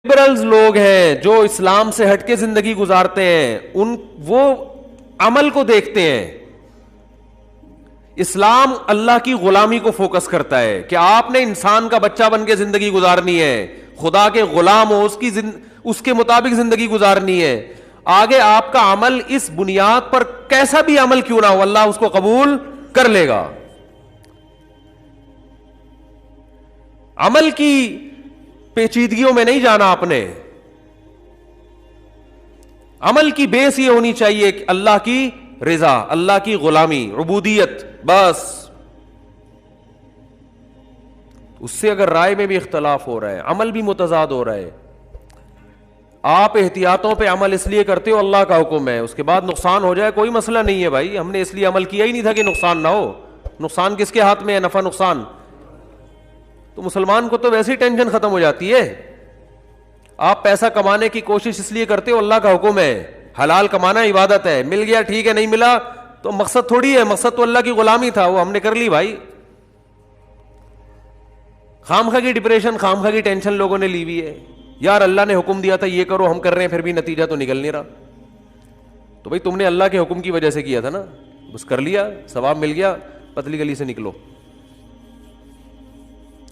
Liberals لوگ ہیں جو اسلام سے ہٹ کے زندگی گزارتے ہیں، وہ عمل کو دیکھتے ہیں. اسلام اللہ کی غلامی کو فوکس کرتا ہے کہ آپ نے انسان کا بچہ بن کے زندگی گزارنی ہے، خدا کے غلام ہو، اس کے مطابق زندگی گزارنی ہے. آگے آپ کا عمل اس بنیاد پر کیسا بھی عمل کیوں نہ ہو، اللہ اس کو قبول کر لے گا. عمل کی پیچیدگیوں میں نہیں جانا آپ نے. عمل کی بیس یہ ہونی چاہیے کہ اللہ کی رضا، اللہ کی غلامی، عبودیت، بس. اس سے اگر رائے میں بھی اختلاف ہو رہا ہے، عمل بھی متضاد ہو رہا ہے، آپ احتیاطوں پہ عمل اس لیے کرتے ہو اللہ کا حکم ہے، اس کے بعد نقصان ہو جائے کوئی مسئلہ نہیں ہے بھائی. ہم نے اس لیے عمل کیا ہی نہیں تھا کہ نقصان نہ ہو. نقصان کس کے ہاتھ میں ہے؟ نفع نقصان. تو مسلمان کو تو ویسے ہی ٹینشن ختم ہو جاتی ہے. آپ پیسہ کمانے کی کوشش اس لیے کرتے ہو، اللہ کا حکم ہے، حلال کمانا عبادت ہے. مل گیا ٹھیک ہے، نہیں ملا تو مقصد تھوڑی ہے، مقصد تو اللہ کی غلامی تھا، وہ ہم نے کر لی بھائی. خامخواہ کی ڈپریشن، خامخواہ کی ٹینشن لوگوں نے لی ہوئی ہے. یار اللہ نے حکم دیا تھا یہ کرو، ہم کر رہے ہیں، پھر بھی نتیجہ تو نکل نہیں رہا. تو بھائی تم نے اللہ کے حکم کی وجہ سے کیا تھا نا، بس کر لیا، ثواب مل گیا، پتلی گلی سے نکلو.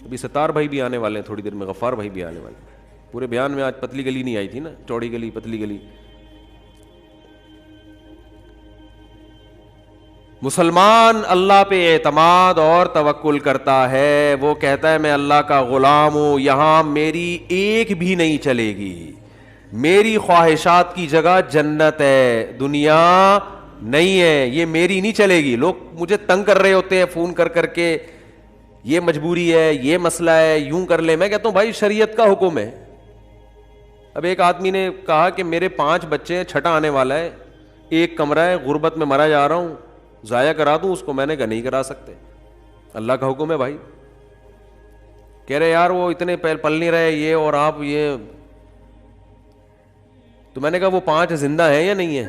ابھی ستار بھائی بھی آنے والے ہیں تھوڑی دیر میں، غفار بھائی بھی آنے والے ہیں. پورے بیان میں آج پتلی گلی نہیں آئی تھی نا، چوڑی گلی پتلی گلی. مسلمان اللہ پہ اعتماد اور توکل کرتا ہے. وہ کہتا ہے میں اللہ کا غلام ہوں، یہاں میری ایک بھی نہیں چلے گی. میری خواہشات کی جگہ جنت ہے، دنیا نہیں ہے. یہ میری نہیں چلے گی. لوگ مجھے تنگ کر رہے ہوتے ہیں فون کر کر کے، یہ مجبوری ہے، یہ مسئلہ ہے، یوں کر لے. میں کہتا ہوں بھائی شریعت کا حکم ہے. اب ایک آدمی نے کہا کہ میرے 5 بچے ہیں، چھٹا آنے والا ہے، ایک کمرہ ہے، غربت میں مرا جا رہا ہوں، ضائع کرا دوں اس کو. میں نے کہا نہیں کرا سکتے، اللہ کا حکم ہے بھائی. کہہ رہے یار وہ اتنے پل نہیں رہے یہ، اور آپ یہ. تو میں نے کہا وہ 5 زندہ ہیں یا نہیں ہیں؟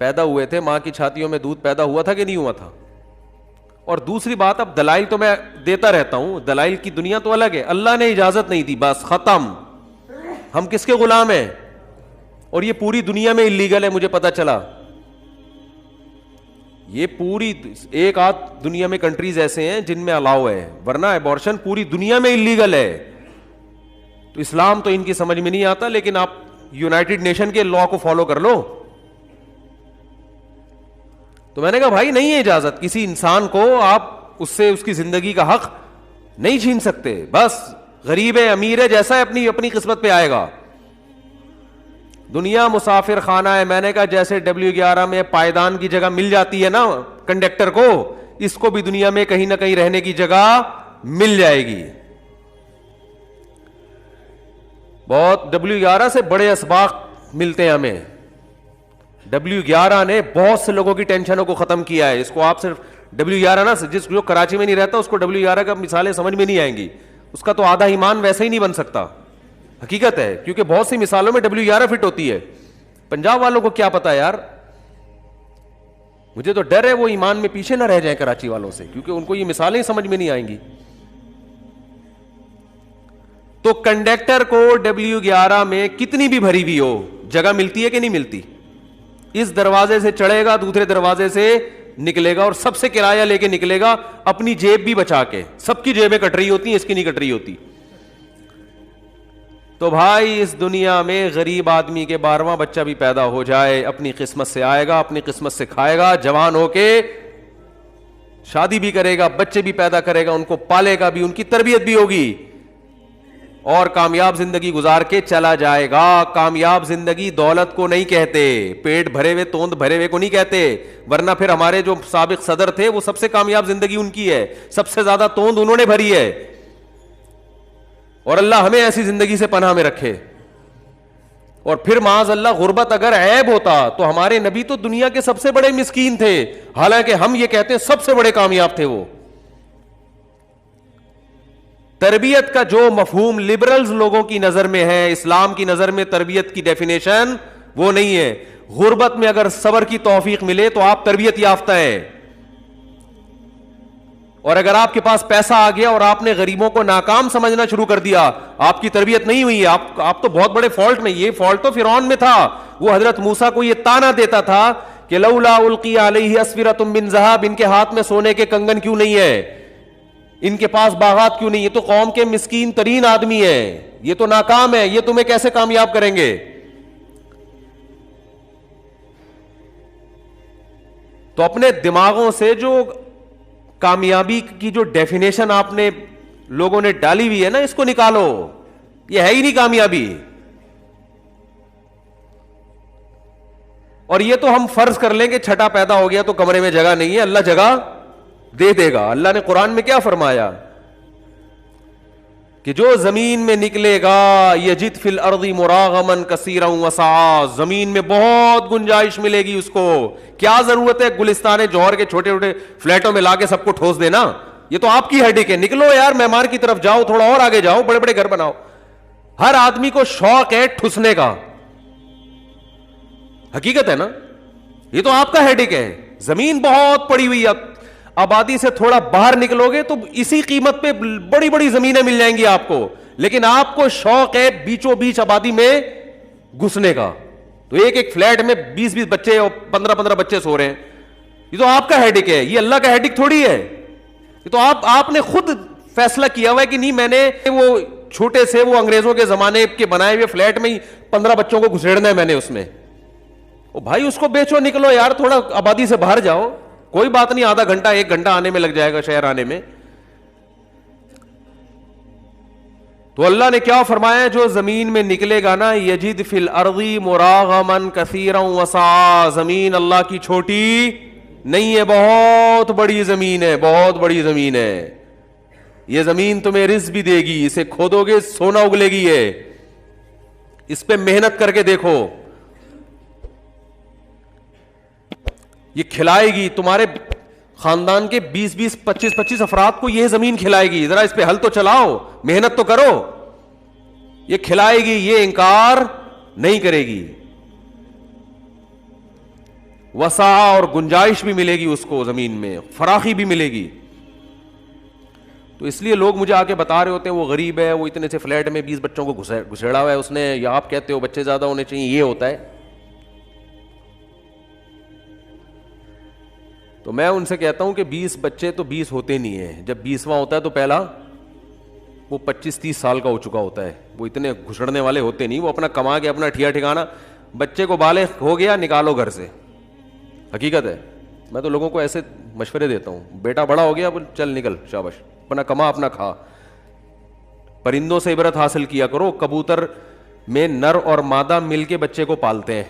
پیدا ہوئے تھے، ماں کی چھاتیوں میں دودھ پیدا ہوا تھا کہ نہیں ہوا تھا؟ اور دوسری بات، اب دلائل تو میں دیتا رہتا ہوں، دلائل کی دنیا تو الگ ہے. اللہ نے اجازت نہیں دی، بس ختم. ہم کس کے غلام ہیں؟ اور یہ پوری دنیا میں اللیگل ہے، مجھے پتا چلا. یہ پوری ایک آدھ دنیا میں کنٹریز ایسے ہیں جن میں الاؤ ہے، ورنہ ایبورشن پوری دنیا میں اللیگل ہے. تو اسلام تو ان کی سمجھ میں نہیں آتا، لیکن آپ یونائٹڈ نیشن کے لا کو فالو کر لو. تو میں نے کہا بھائی نہیں ہے اجازت، کسی انسان کو آپ اس سے اس کی زندگی کا حق نہیں چھین سکتے. بس غریب ہے امیر ہے، جیسا ہے اپنی اپنی قسمت پہ آئے گا. دنیا مسافر خانہ ہے. میں نے کہا جیسے W11 میں پائیدان کی جگہ مل جاتی ہے نا کنڈکٹر کو، اس کو بھی دنیا میں کہیں نہ کہیں رہنے کی جگہ مل جائے گی. بہت W11 سے بڑے اسباق ملتے ہیں ہمیں. W11 نے بہت سے لوگوں کی ٹینشنوں کو ختم کیا ہے. اس کو آپ صرف W11 نا، جس جو کراچی میں نہیں رہتا اس کو W11 کا مثالیں سمجھ میں نہیں آئیں گی. اس کا تو آدھا ایمان ویسے ہی نہیں بن سکتا. حقیقت ہے، کیونکہ بہت سی مثالوں میں W11 فٹ ہوتی ہے. پنجاب والوں کو کیا پتا یار، مجھے تو ڈر ہے وہ ایمان میں پیچھے نہ رہ جائیں کراچی والوں سے، کیونکہ ان کو یہ مثالیں سمجھ میں نہیں آئیں گی. تو کنڈکٹر کو W11 میں کتنی بھی بھری ہوئی ہو جگہ ملتی ہے کہ نہیں ملتی؟ اس دروازے سے چڑھے گا، دوسرے دروازے سے نکلے گا، اور سب سے کرایہ لے کے نکلے گا، اپنی جیب بھی بچا کے. سب کی جیبیں کٹ رہی ہوتی ہیں، اس کی نہیں کٹ رہی ہوتی. تو بھائی اس دنیا میں غریب آدمی کے 12واں بچہ بھی پیدا ہو جائے، اپنی قسمت سے آئے گا، اپنی قسمت سے کھائے گا. جوان ہو کے شادی بھی کرے گا، بچے بھی پیدا کرے گا، ان کو پالے گا بھی، ان کی تربیت بھی ہوگی، اور کامیاب زندگی گزار کے چلا جائے گا. کامیاب زندگی دولت کو نہیں کہتے، پیٹ بھرے ہوئے توند بھرے ہوئے کو نہیں کہتے. ورنہ پھر ہمارے جو سابق صدر تھے وہ سب سے کامیاب زندگی ان کی ہے، سب سے زیادہ توند انہوں نے بھری ہے. اور اللہ ہمیں ایسی زندگی سے پناہ میں رکھے. اور پھر معاذ اللہ غربت اگر عیب ہوتا تو ہمارے نبی تو دنیا کے سب سے بڑے مسکین تھے، حالانکہ ہم یہ کہتے ہیں سب سے بڑے کامیاب تھے وہ. تربیت کا جو مفہوم لبرلز لوگوں کی نظر میں ہے، اسلام کی نظر میں تربیت کی ڈیفینیشن وہ نہیں ہے. غربت میں اگر صبر کی توفیق ملے تو آپ تربیت یافتہ ہیں. اور اگر آپ کے پاس پیسہ آ گیا اور آپ نے غریبوں کو ناکام سمجھنا شروع کر دیا, آپ کی تربیت نہیں ہوئی, آپ تو بہت بڑے فالٹ میں, یہ فالٹ تو فرعون میں تھا. وہ حضرت موسیٰ کو یہ تانا دیتا تھا کہ لولا القی علیہ اسورۃ من ذہب, ان کے ہاتھ میں سونے کے کنگن کیوں نہیں ہے, ان کے پاس باغات کیوں نہیں, یہ تو قوم کے مسکین ترین آدمی ہے, یہ تو ناکام ہے, یہ تمہیں کیسے کامیاب کریں گے. تو اپنے دماغوں سے جو کامیابی کی جو ڈیفینیشن آپ نے لوگوں نے ڈالی ہوئی ہے نا, اس کو نکالو, یہ ہے ہی نہیں کامیابی. اور یہ تو ہم فرض کر لیں کہ چھٹا پیدا ہو گیا تو کمرے میں جگہ نہیں ہے, اللہ جگہ دے دے گا. اللہ نے قرآن میں کیا فرمایا کہ جو زمین میں نکلے گا یجد فی الارض مراغما کثیرا وسعا, زمین میں بہت گنجائش ملے گی اس کو. کیا ضرورت ہے گلستان جوہر کے چھوٹے چھوٹے فلیٹوں میں لا کے سب کو ٹھوس دینا, یہ تو آپ کی ہیڈک ہے. نکلو یار معمار کی طرف جاؤ, تھوڑا اور آگے جاؤ, بڑے بڑے گھر بناؤ. ہر آدمی کو شوق ہے ٹھسنے کا, حقیقت ہے نا, یہ تو آپ کا ہیڈک ہے. زمین بہت پڑی ہوئی ہے, آبادی سے تھوڑا باہر نکلو گے تو اسی قیمت پہ بڑی بڑی زمینیں مل جائیں گی آپ کو, لیکن آپ کو شوق ہے بیچوں بیچ آبادی میں گھسنے کا. تو ایک ایک فلیٹ میں 20-20 بچے اور 15-15 بچے سو رہے ہیں, یہ تو آپ کا ہیڈک ہے, یہ اللہ کا ہیڈک تھوڑی ہے. یہ تو آپ نے خود فیصلہ کیا ہوا ہے کہ نہیں, میں نے وہ چھوٹے سے وہ انگریزوں کے زمانے کے بنائے ہوئے فلیٹ میں ہی 15 بچوں کو گھسیڑنا ہے میں نے اس میں. او بھائی اس کو بیچو, نکلو یار, تھوڑا آبادی سے باہر جاؤ, کوئی بات نہیں, آدھا گھنٹہ 1 گھنٹہ آنے میں لگ جائے گا شہر آنے میں. تو اللہ نے کیا فرمایا, جو زمین میں نکلے گا نا یجد فی الارض مراغما کثیرا وسعا, زمین اللہ کی چھوٹی نہیں ہے, بہت بڑی زمین ہے, بہت بڑی زمین ہے. یہ زمین تمہیں رزق بھی دے گی, اسے کھودو گے سونا اگلے گی, اس پہ محنت کر کے دیکھو, یہ کھلائے گی تمہارے خاندان کے 20-20 25-25 افراد کو, یہ زمین کھلائے گی. ذرا اس پہ ہل تو چلاؤ, محنت تو کرو, یہ کھلائے گی, یہ انکار نہیں کرے گی. وسع اور گنجائش بھی ملے گی اس کو, زمین میں فراخی بھی ملے گی. تو اس لیے لوگ مجھے آ کے بتا رہے ہوتے ہیں وہ غریب ہے, وہ اتنے سے فلیٹ میں 20 بچوں کو گھسیڑا ہوا ہے اس نے, یا آپ کہتے ہو بچے زیادہ ہونے چاہیے, یہ ہوتا ہے. تو میں ان سے کہتا ہوں کہ 20 بچے تو 20 ہوتے نہیں ہیں, جب 20واں ہوتا ہے تو پہلا وہ 25-30 سال کا ہو چکا ہوتا ہے, وہ اتنے گھسڑنے والے ہوتے نہیں, وہ اپنا کما کے اپنا ٹھیا ٹھکانا. بچے کو بالغ ہو گیا نکالو گھر سے, حقیقت ہے. میں تو لوگوں کو ایسے مشورے دیتا ہوں, بیٹا بڑا ہو گیا چل نکل, شاباش, اپنا کما اپنا کھا. پرندوں سے عبرت حاصل کیا کرو, کبوتر میں نر اور مادہ مل کے بچے کو پالتے ہیں,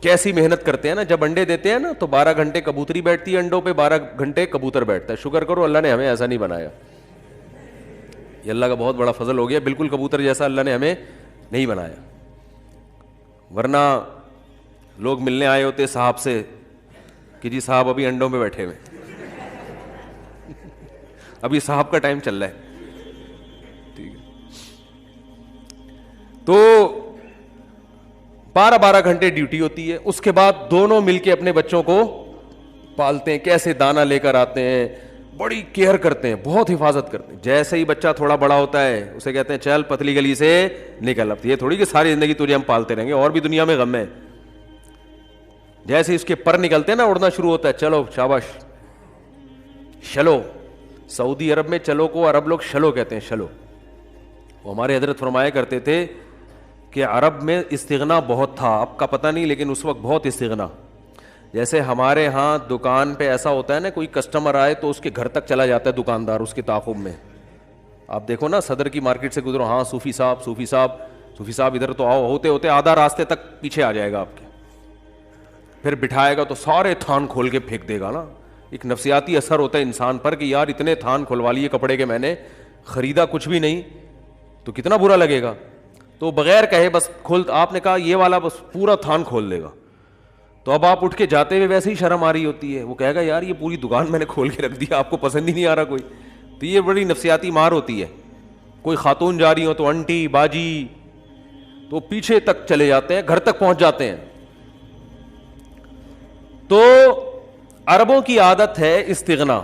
کیسی محنت کرتے ہیں نا. جب انڈے دیتے ہیں نا تو 12 گھنٹے کبوتری بیٹھتی ہے انڈوں پہ, 12 گھنٹے کبوتر بیٹھتا ہے. شکر کرو اللہ نے ہمیں ایسا نہیں بنایا, یہ اللہ کا بہت بڑا فضل ہو گیا. بالکل کبوتر جیسا اللہ نے ہمیں نہیں بنایا, ورنہ لوگ ملنے آئے ہوتے صاحب سے کہ جی صاحب ابھی انڈوں میں بیٹھے ہوئے, ابھی صاحب کا ٹائم چل رہا ہے. ٹھیک ہے, تو 12 گھنٹے ڈیوٹی ہوتی ہے. اس کے بعد دونوں مل کے اپنے بچوں کو پالتے ہیں, کیسے دانہ لے کر آتے ہیں, بڑی کیئر کرتے ہیں, بہت حفاظت کرتے ہیں. جیسے ہی بچہ تھوڑا بڑا ہوتا ہے اسے کہتے ہیں چل پتلی گلی سے نکل. اب یہ تھوڑی کہ ساری زندگی تجھے ہم پالتے رہیں گے, اور بھی دنیا میں غم ہے. جیسے ہی اس کے پر نکلتے ہیں نا, اڑنا شروع ہوتا ہے, چلو شاباش شلو. سعودی عرب میں چلو کو عرب لوگ شلو کہتے ہیں, شلو. وہ ہمارے حضرت فرمایا کرتے تھے کہ عرب میں استغنا بہت تھا, اب کا پتہ نہیں, لیکن اس وقت بہت استغنا. جیسے ہمارے ہاں دکان پہ ایسا ہوتا ہے نا, کوئی کسٹمر آئے تو اس کے گھر تک چلا جاتا ہے دکاندار اس کے تعاقب میں. آپ دیکھو نا صدر کی مارکیٹ سے گزرو, ہاں صوفی صاحب صوفی صاحب صوفی صاحب ادھر تو آؤ, ہوتے ہوتے آدھا راستے تک پیچھے آ جائے گا آپ کے, پھر بٹھائے گا تو سارے تھان کھول کے پھینک دے گا نا. ایک نفسیاتی اثر ہوتا ہے انسان پر کہ یار اتنے تھان کھلوا لیے کپڑے کے, میں نے خریدا کچھ بھی نہیں, تو کتنا برا لگے گا. تو بغیر کہے بس کھول, آپ نے کہا یہ والا, بس پورا تھان کھول دے گا. تو اب آپ اٹھ کے جاتے ہوئے ویسے ہی شرم آ رہی ہوتی ہے, وہ کہے گا یار یہ پوری دکان میں نے کھول کے رکھ دیا, آپ کو پسند ہی نہیں آ رہا کوئی. تو یہ بڑی نفسیاتی مار ہوتی ہے. کوئی خاتون جا رہی ہو تو انٹی باجی, تو پیچھے تک چلے جاتے ہیں, گھر تک پہنچ جاتے ہیں. تو عربوں کی عادت ہے استغنا.